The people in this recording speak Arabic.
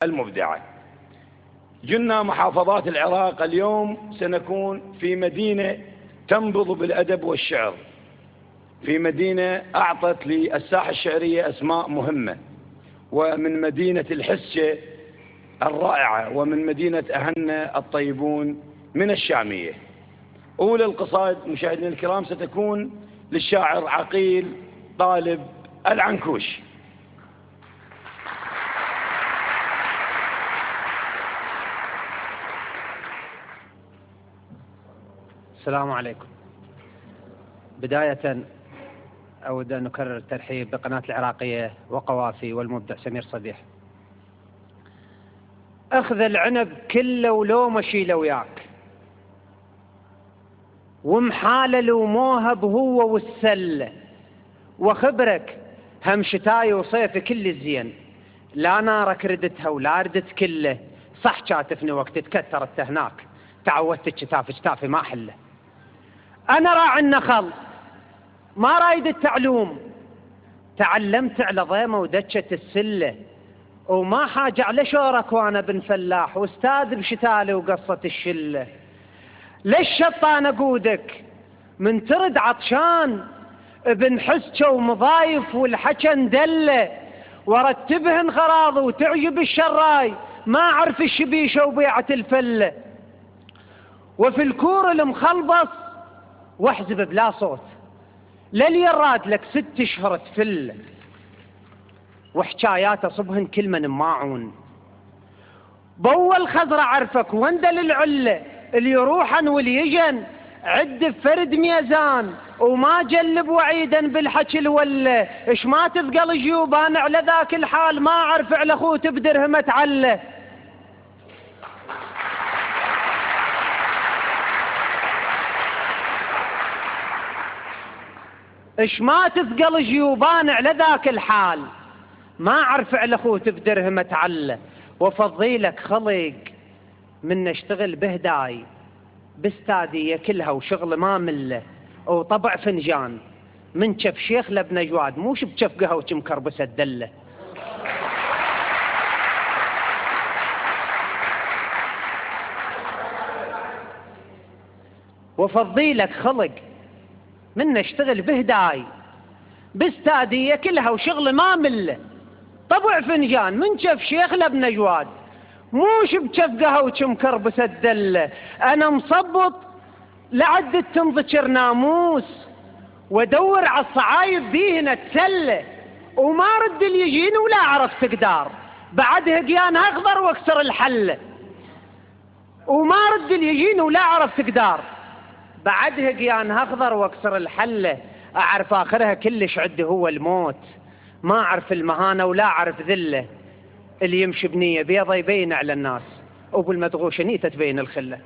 المبدعة. جلنا محافظات العراق اليوم سنكون في مدينة تنبض بالأدب والشعر، في مدينة أعطت للساحة الشعرية أسماء مهمة، ومن مدينة الحسة الرائعة، ومن مدينة أهنا الطيبون من الشامية. أولى القصائد مشاهدينا الكرام ستكون للشاعر عقيل طالب العنكوش. السلام عليكم. بداية أود أن أكرر الترحيب بقناة العراقية وقوافي والمبدع سمير صبيح. أخذ العنب كله ولو مشيله وياك، ومحالل وموهب هو والسلة، وخبرك هم شتاي وصيف كل الزين، لا نارك ردتها ولا ردت كله، صح كاتفني وقت تكثرت هناك، تعودت كتافي ما حله. أنا راعي النخل ما رايد التعلوم، تعلمت على ضيمة ودكة السلة، وما حاجة على شورك وانا بن فلاح، واستاذ بشتالي وقصة الشلة. ليش شطان اقودك من ترد عطشان، ابن حسكة ومضايف والحكى ندله، ورتبهن غراض وتعجب الشراي، ما اعرف الشبيشة وبيعة الفلة. وفي الكور المخلبص واحزب بلا صوت، لليراد لك 6 أشهر تفل، وحكايات صبهن كل من ماعون. بول خضر عرفك وندل العلة، اللي يروحن واللي يجن عد بفرد ميزان، وما جلب وعيدا بالحكي الوله. اش ما تثقل جيوبان على ذاك الحال، ما اعرف على اخوت بدرهم تعله. اش ما تثقل جيوبان على ذاك الحال، ما اعرف على اخوت بدرهم تعله. وفضيلك خلق من اشتغل بهداي، باستادية كلها وشغل ما مله، وطبع فنجان من شف شيخ لابن جواد، مو بشف قهوة مكربسة الدله. وفضيلك خلق من اشتغل بهداي، باستادية كلها وشغل ما مله، طبع فنجان من شف شيخ لابن جواد، موش بشف قهوة مكربسة الدله. انا مصبط لعد تنذكر ناموس، وادور على الصعايب بيهن اتسله، وما رد اللي يجيني ولا اعرف تقدار، بعد هقيان اخضر واكسر الحله. وما رد اللي يجيني ولا اعرف تقدار، بعد هقيان اخضر واكسر الحله. اعرف اخرها كلش عد هو الموت، ما اعرف المهانه ولا اعرف ذله. اللي يمشي بنيه بيضه يبين على الناس، وبالمدغوشه نيته تبين الخله.